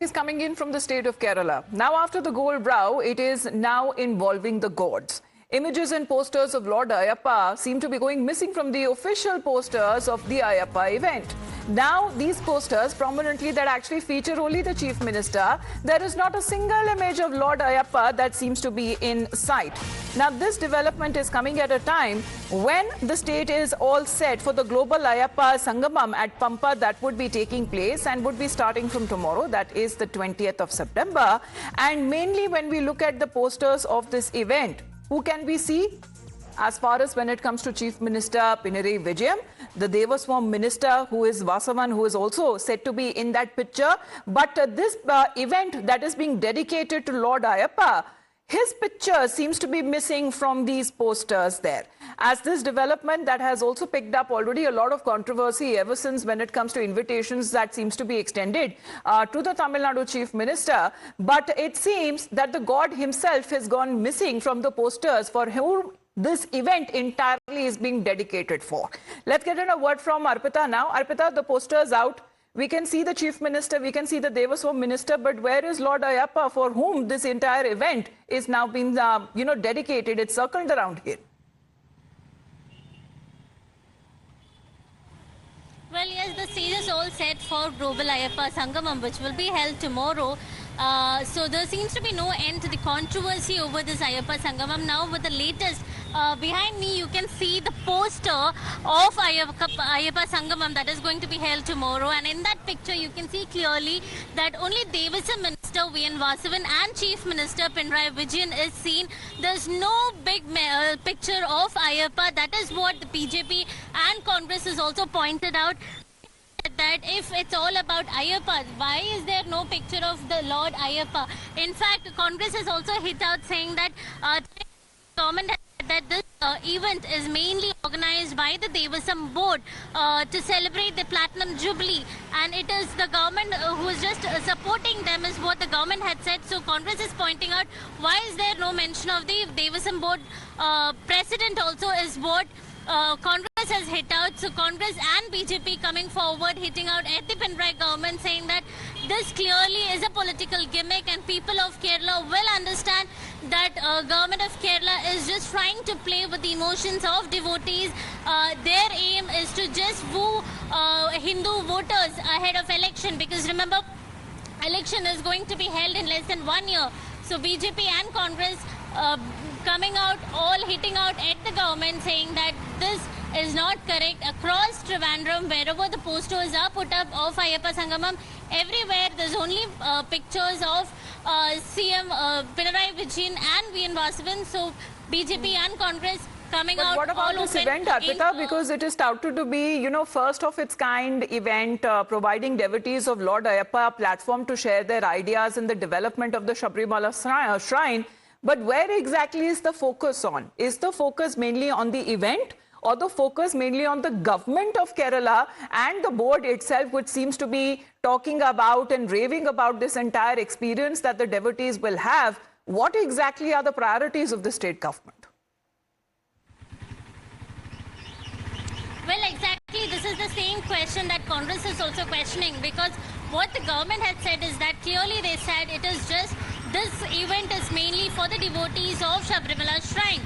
Is coming in from the state of Kerala. Now, after the gold brow, it is now involving the gods. Images and posters of Lord Ayyappa seem to be going missing from the official posters of the Ayyappa event. Now, these posters prominently that actually feature only the Chief Minister, there is not a single image of Lord Ayyappa that seems to be in sight. Now, this development is coming at a time when the state is all set for the global Ayyappa Sangamam at Pampa that would be taking place and would be starting from tomorrow, that is the 20th of September. And mainly when we look at the posters of this event, who can we see? As far as when it comes to Chief Minister Pinarayi Vijayan, the Devaswam Minister who is Vasavan, who is also said to be in that picture. But this event that is being dedicated to Lord Ayyappa, his picture seems to be missing from these posters there. As this development that has also picked up already a lot of controversy ever since when it comes to invitations that seems to be extended to the Tamil Nadu Chief Minister. But it seems that the god himself has gone missing from the posters for whom this event entirely is being dedicated for. Let's get in a word from Arpita now. Arpita, the poster's out. We can see the Chief Minister, we can see the Devaswam Minister, but where is Lord Ayyappa for whom this entire event is now being, dedicated? It's circled around here. Well, yes, the stage is all set for Global Ayyappa Sangamam, which will be held tomorrow. So there seems to be no end to the controversy over this Ayyappa Sangamam. Now with the latest, behind me you can see the poster of Ayyappa Sangamam that is going to be held tomorrow, and in that picture you can see clearly that only Devaswam Minister V.N. Vasavan and Chief Minister Pinarayi Vijayan is seen. There's no big picture of Ayyappa. That is what the BJP and Congress has also pointed out, that if it's all about Ayyappa, why is there no picture of the Lord Ayyappa? In fact, Congress has also hit out saying that government has said that this event is mainly organized by the Devaswam board to celebrate the Platinum Jubilee, and it is the government who is just supporting them, is what the government had said. So Congress is pointing out, why is there no mention of the Devaswam board president also, is what Congress has hit out. So Congress and BJP coming forward, hitting out at the Pinarayi government, saying that this clearly is a political gimmick, and people of Kerala will understand that government of Kerala is just trying to play with the emotions of devotees. Their aim is to just woo Hindu voters ahead of election, because remember, election is going to be held in less than 1 year. So BJP and Congress coming out, all hitting out at the government, saying that this is not correct. Across Trivandrum, wherever the posters are put up of Ayyappa Sangamam, everywhere there's only pictures of CM Pinarayi Vijayan and V.N. Vasavan. So BJP and Congress coming out. What about this event, Arpita? Because it is touted to be, first of its kind event, providing devotees of Lord Ayyappa a platform to share their ideas in the development of the Sabrimala shrine. But where exactly is the focus on? Is the focus mainly on the event, or the focus mainly on the government of Kerala and the board itself, which seems to be talking about and raving about this entire experience that the devotees will have? What exactly are the priorities of the state government? Well, exactly. This is the same question that Congress is also questioning, because what the government had said is that clearly they said it is just, this event is mainly for the devotees of Sabrimala Shrine.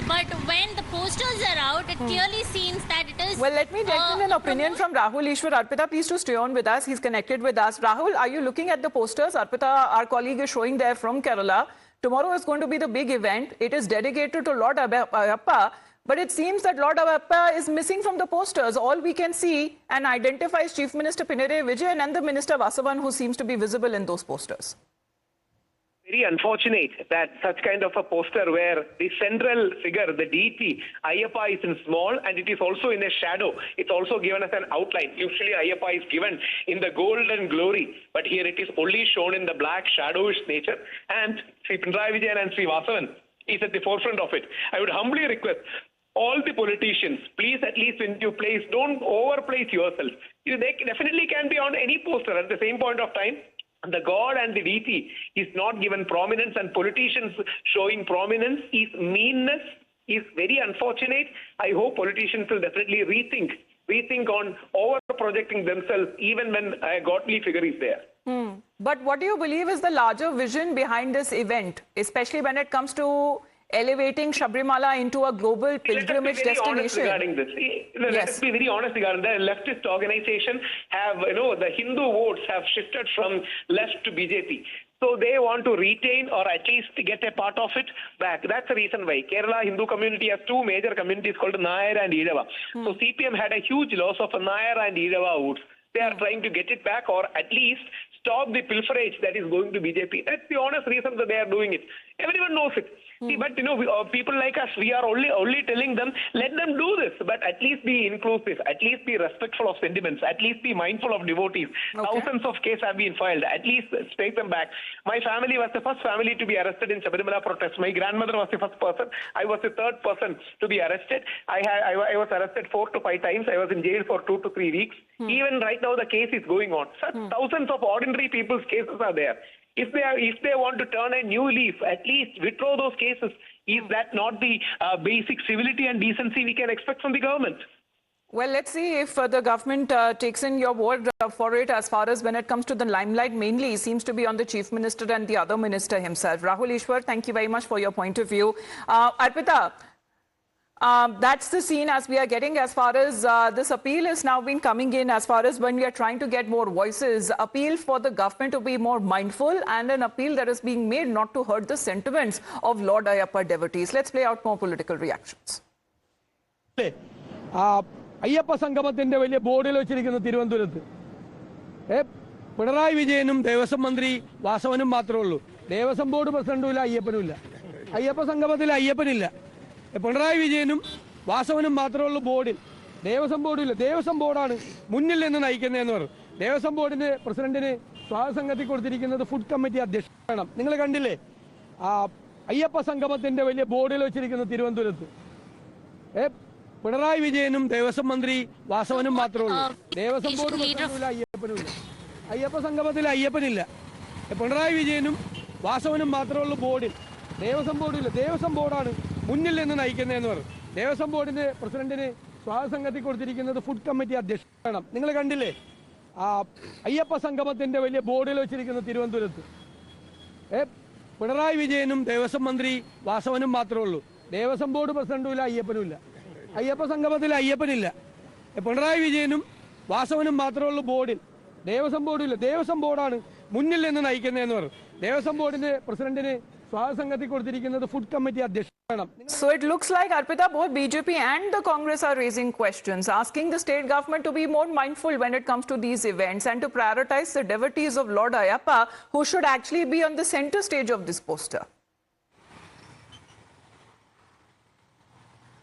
But when the posters are out, it clearly seems that it is... Well, let me take an opinion from Rahul Ishwar. Arpita, please to stay on with us. He's connected with us. Rahul, are you looking at the posters? Arpita, our colleague, is showing there from Kerala. Tomorrow is going to be the big event. It is dedicated to Lord Ayyappa. But it seems that Lord Ayyappa is missing from the posters. All we can see and identify is Chief Minister Pinarayi Vijayan and the Minister Vasavan, who seems to be visible in those posters. Very unfortunate that such kind of a poster where the central figure, the deity, Ayyappa, is in small, and it is also in a shadow. It's also given as an outline. Usually Ayyappa is given in the golden glory, but here it is only shown in the black shadowish nature, and Sri Pinarayi Vijayan and Sri Vasavan is at the forefront of it. I would humbly request all the politicians, please, at least when you place, don't overplace yourself. They definitely can be on any poster. At the same point of time, the god and the deity is not given prominence, and politicians showing prominence is meanness, is very unfortunate. I hope politicians will definitely rethink on over projecting themselves even when a godly figure is there. But what do you believe is the larger vision behind this event, especially when it comes to elevating Sabrimala into a global pilgrimage Let us be very honest destination? regarding this. Let us be very honest regarding the leftist organization have, the Hindu votes have shifted from left to BJP. So they want to retain or at least get a part of it back. That's the reason why. Kerala Hindu community has two major communities called Nair and Idava. So CPM had a huge loss of Nair and Idava votes. They are trying to get it back or at least stop the pilferage that is going to BJP. That's the honest reason that they are doing it. Everyone knows it. See, but people like us, we are only telling them, let them do this, but at least be inclusive, at least be respectful of sentiments, at least be mindful of devotees. Okay. Thousands of cases have been filed. At least take them back. My family was the first family to be arrested in Sabrimala protest. My grandmother was the first person. I was the third person to be arrested. I was arrested 4 to 5 times. I was in jail for 2 to 3 weeks. Even right now, the case is going on. Such thousands of ordinary people's cases are there. If they want to turn a new leaf, at least withdraw those cases. Is that not the basic civility and decency we can expect from the government? Well, let's see if the government takes in your word for it as far as when it comes to the limelight mainly seems to be on the Chief Minister and the other minister himself. Rahul Ishwar, thank you very much for your point of view. Arpita, that's the scene as we are getting as far as this appeal is now been coming in as far as when we are trying to get more voices, appeal for the government to be more mindful and an appeal that is being made not to hurt the sentiments of Lord Ayyappa devotees. Let's play out more political reactions. Ayyappa സംഗമത്തിന്റെ വലിയ ബോർഡിൽ വെച്ചിരിക്കുന്ന തിരുവനന്തപുരത്ത് പിണറായി വിജയനും ദേവസ്വം മന്ത്രി വാസവനും മാത്രമേ ഉള്ളൂ. Devaswom board പ്രസിഡന്റും ഇല്ല, അയ്യപ്പനും ഇല്ല. അയ്യപ്പ സംഗമത്തിൽ അയ്യപ്പനില്ല. പിണറായി വിജയനും വാസവനും മാത്രമേ ഉള്ളൂ ബോർഡിൽ. ദേവസ്വം ബോർഡില്ല. ദേവസ്വം ബോർഡാണ് മുന്നിൽ നിന്ന് നയിക്കുന്നതെന്ന് പറഞ്ഞു. ദേവസ്വം ബോർഡിന്റെ പ്രസിഡന്റിന് സ്വാഗത സംഘത്തിൽ കൊടുത്തിരിക്കുന്നത് ഫുഡ് കമ്മിറ്റി അധ്യക്ഷനാണ്. നിങ്ങൾ കണ്ടില്ലേ അയ്യപ്പ സംഗമത്തിന്റെ വലിയ ബോർഡിൽ വെച്ചിരിക്കുന്ന തിരുവനന്തപുരത്ത് പിണറായി വിജയനും ദേവസ്വം മന്ത്രി വാസവനും മാത്രമേ ഉള്ളൂ. ദേവസ്വം ബോർഡ് പ്രസിഡന്റുമില്ല, അയ്യപ്പനും ഇല്ല. അയ്യപ്പ സംഗമത്തിൽ അയ്യപ്പനില്ല. പിണറായി വിജയനും വാസവനും മാത്രമേ ഉള്ളൂ ബോർഡിൽ. ദേവസ്വം ബോർഡില്ല. ദേവസ്വം ബോർഡാണ് മുന്നിൽ നിന്ന് നയിക്കുന്നതെന്ന് പറഞ്ഞു. ദേവസ്വം ബോർഡിന്റെ പ്രസിഡന്റിന് സ്വാഗത സംഘത്തിൽ കൊടുത്തിരിക്കുന്നത് ഫുഡ് കമ്മിറ്റി അധ്യക്ഷനാണ്. നിങ്ങൾ കണ്ടില്ലേ അയ്യപ്പ സംഗമത്തിന്റെ വലിയ ബോർഡിൽ വെച്ചിരിക്കുന്ന തിരുവനന്തപുരത്ത് പിണറായി വിജയനും ദേവസ്വം മന്ത്രി വാസവനും മാത്രമേ ഉള്ളൂ. ദേവസ്വം ബോർഡ് പ്രസിഡന്റും ഇല്ല, അയ്യപ്പനും ഇല്ല. അയ്യപ്പ സംഗമത്തിൽ അയ്യപ്പനില്ല. പിണറായി വിജയനും വാസവനും മാത്രമേ ഉള്ളൂ ബോർഡിൽ. ദേവസ്വം ബോർഡില്ല. ദേവസ്വം ബോർഡാണ് മുന്നിൽ നിന്ന് നയിക്കുന്നതെന്ന് പറഞ്ഞു. ദേവസ്വം ബോർഡിന്റെ പ്രസിഡന്റിന് സ്വാഗത സംഘത്തിൽ കൊടുത്തിരിക്കുന്നത് ഫുഡ് കമ്മിറ്റി അധ്യക്ഷനാണ്. So it looks like, Arpita, both BJP and the Congress are raising questions, asking the state government to be more mindful when it comes to these events and to prioritize the devotees of Lord Ayyappa, who should actually be on the center stage of this poster.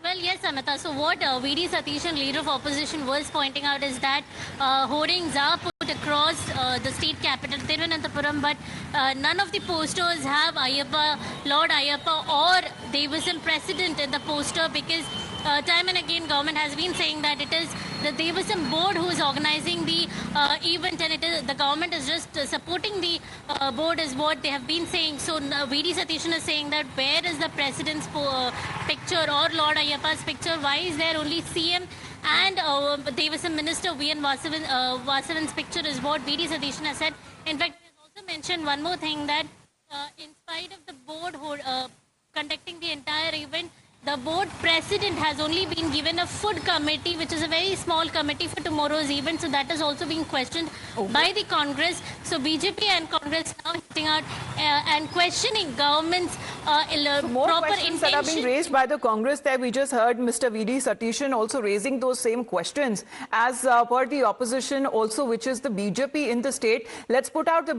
Well, yes, Amita. So what VD Satishan, leader of opposition, was pointing out is that hoardings are put across the state capital, Thiruvananthapuram, but none of the posters have Ayyappa, Lord Ayyappa or Devasam precedent in the poster, because time and again government has been saying that it is the Devasam board who is organizing the event, and the government is just supporting the board is what they have been saying. So VD Satishan is saying that where is the president's picture or Lord Ayyappa's picture? Why is there only CM and Devasam Minister V.N. Vasavan's picture is what VD Satishan has said. In fact, he has also mentioned one more thing, that in spite of the board conducting the entire event, the board president has only been given a food committee, which is a very small committee for tomorrow's event. So that is also being questioned by the Congress. So BJP and Congress now hitting out and questioning government's More proper questions that are being intention. raised by the Congress there. We just heard Mr. V.D. Satishan also raising those same questions as per the opposition also, which is the BJP in the state. Let's put out the